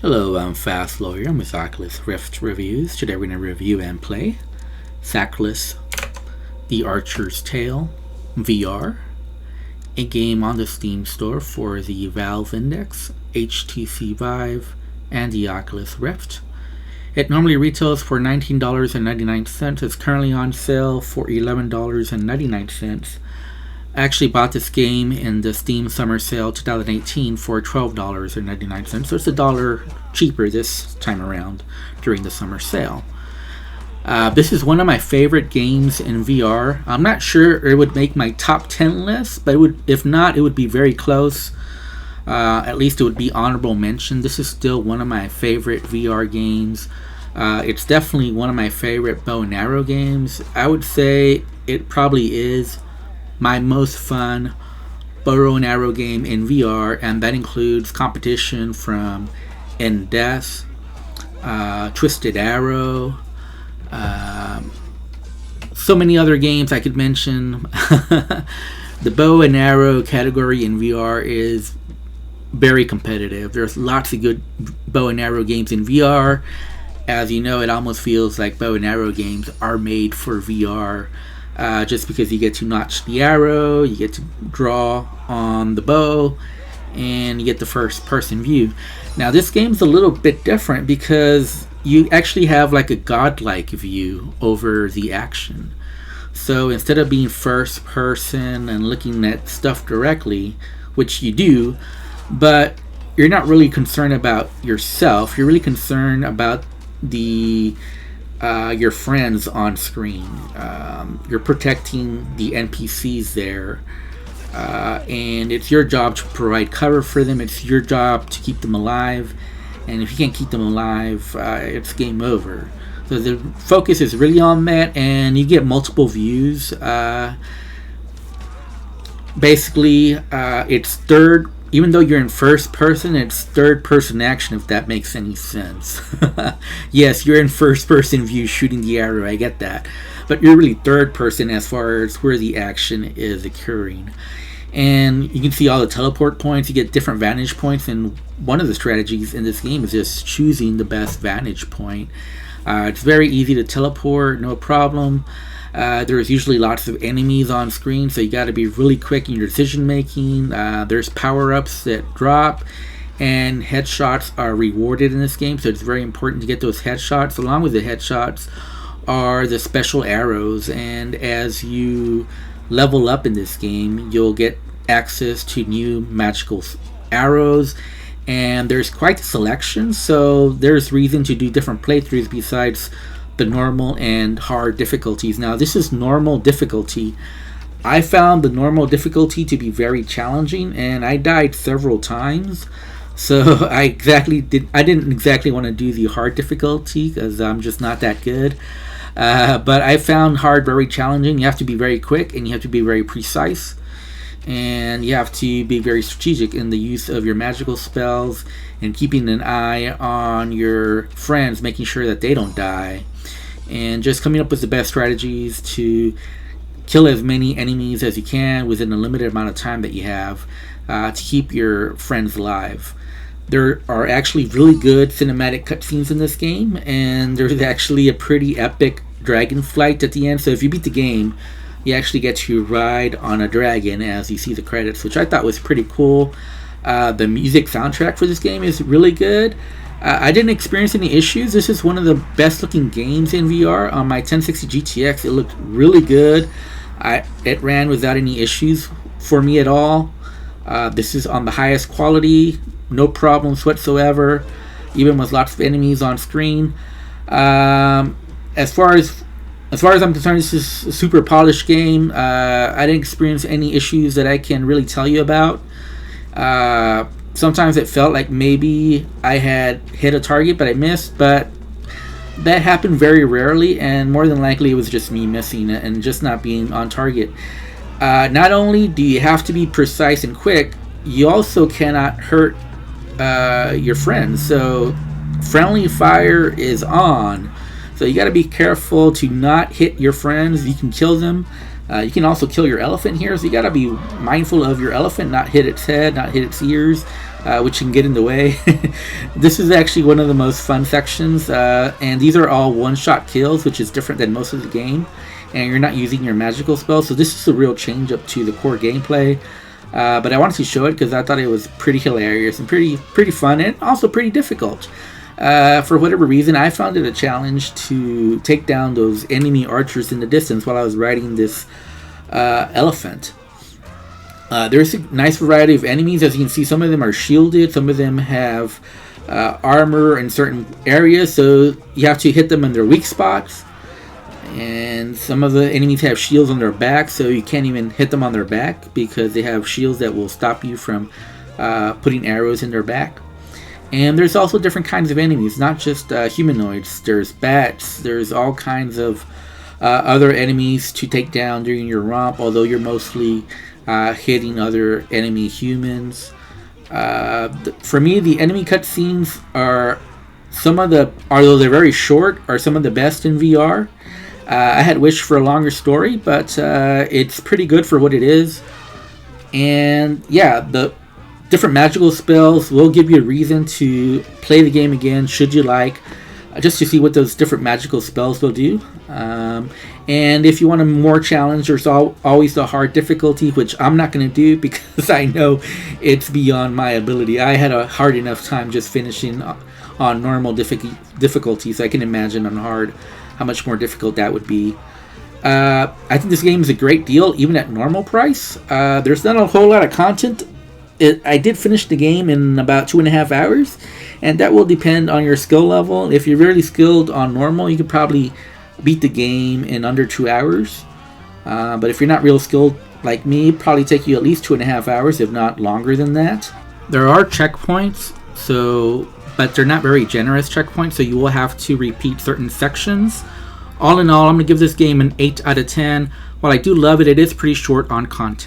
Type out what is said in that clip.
Hello, I'm Fast Lawyer. I'm with Oculus Rift Reviews. Today we're going to review and play Sacralith, The Archer's Tale VR, a game on the Steam store for the Valve Index, HTC Vive, and the Oculus Rift. It normally retails for $19.99. It's currently on sale for $11.99. I actually bought this game in the Steam Summer Sale 2018 for $12.99, so it's $1 cheaper this time around during the summer sale. This is one of my favorite games in VR. I'm not sure it would make my top 10 list, but if not, it would be very close. At least it would be honorable mention. This is still one of my favorite VR games. It's definitely one of my favorite bow and arrow games. I would say it probably is my most fun bow and arrow game in VR, and that includes competition from In Death, Twisted Arrow, so many other games I could mention. The bow and arrow category in VR is very competitive. There's lots of good bow and arrow games in VR. As you know, it almost feels like bow and arrow games are made for VR. Just because you get to notch the arrow, you get to draw on the bow, and you get the first person view. Now this game's a little bit different because you actually have like a godlike view over the action. So instead of being first person and looking at stuff directly, which you do, but you're not really concerned about yourself, you're really concerned about your friends on screen. You're protecting the NPCs there, and it's your job to provide cover for them. It's your job to keep them alive, and if you can't keep them alive, it's game over. So the focus is really on that, and you get multiple views. Basically, it's third. Even though you're in first person, it's third person action, if that makes any sense. Yes, you're in first person view shooting the arrow, I get that. But you're really third person as far as where the action is occurring. And you can see all the teleport points, you get different vantage points, and one of the strategies in this game is just choosing the best vantage point. It's very easy to teleport, no problem. There's usually lots of enemies on screen, so you got to be really quick in your decision making. There's power-ups that drop, and headshots are rewarded in this game, so it's very important to get those headshots. Along with the headshots are the special arrows, and as you level up in this game, you'll get access to new magical arrows, and there's quite a selection, so there's reason to do different playthroughs besides the normal and hard difficulties. Now this is normal difficulty. I found the normal difficulty to be very challenging, and I died several times. So I didn't exactly want to do the hard difficulty because I'm just not that good. But I found hard very challenging. You have to be very quick, and you have to be very precise, and you have to be very strategic in the use of your magical spells and keeping an eye on your friends, making sure that they don't die, and just coming up with the best strategies to kill as many enemies as you can within a limited amount of time that you have, to keep your friends alive. There are actually really good cinematic cutscenes in this game, and there's actually a pretty epic dragon flight at the end. So if you beat the game, you actually get to ride on a dragon as you see the credits, which I thought was pretty cool. The music soundtrack for this game is really good. I didn't experience any issues. This is one of the best looking games in VR. On my 1060 GTX, it looked really good. It ran without any issues for me at all. This is on the highest quality, no problems whatsoever, even with lots of enemies on screen. As far as I'm concerned, this is a super polished game. I didn't experience any issues that I can really tell you about. Sometimes it felt like maybe I had hit a target but I missed, but that happened very rarely, and more than likely it was just me missing it and just not being on target. Not only do you have to be precise and quick, you also cannot hurt your friends. So friendly fire is on. So you got to be careful to not hit your friends. You can kill them. You can also kill your elephant here, so you got to be mindful of your elephant, not hit its head, not hit its ears. which can get in the way. This is actually one of the most fun sections, and these are all one-shot kills, which is different than most of the game, and you're not using your magical spells, so this is a real change up to the core gameplay. But I wanted to show it because I thought it was pretty hilarious and pretty fun, and also pretty difficult. For whatever reason, I found it a challenge to take down those enemy archers in the distance while I was riding this elephant. There's a nice variety of enemies. As you can see, some of them are shielded, some of them have armor in certain areas, so you have to hit them in their weak spots. And some of the enemies have shields on their back, so you can't even hit them on their back because they have shields that will stop you from putting arrows in their back. And there's also different kinds of enemies, not just humanoids. There's bats, there's all kinds of other enemies to take down during your romp, although you're mostly hitting other enemy humans. For me, the enemy cutscenes are although they're very short, are some of the best in VR. I had wished for a longer story, but it's pretty good for what it is. And yeah, the different magical spells will give you a reason to play the game again, should you like, just to see what those different magical spells will do. And if you want a more challenge, there's always the hard difficulty, which I'm not going to do because I know it's beyond my ability. I had a hard enough time just finishing on normal difficulties. I can imagine on hard how much more difficult that would be. I think this game is a great deal, even at normal price. There's not a whole lot of content. I did finish the game in about 2.5 hours, and that will depend on your skill level. If you're really skilled on normal, you could probably beat the game in under 2 hours. But if you're not real skilled like me, it'd probably take you at least 2.5 hours, if not longer than that. There are checkpoints, but they're not very generous checkpoints, so you will have to repeat certain sections. All in all, I'm going to give this game an 8 out of 10. While I do love it, it is pretty short on content.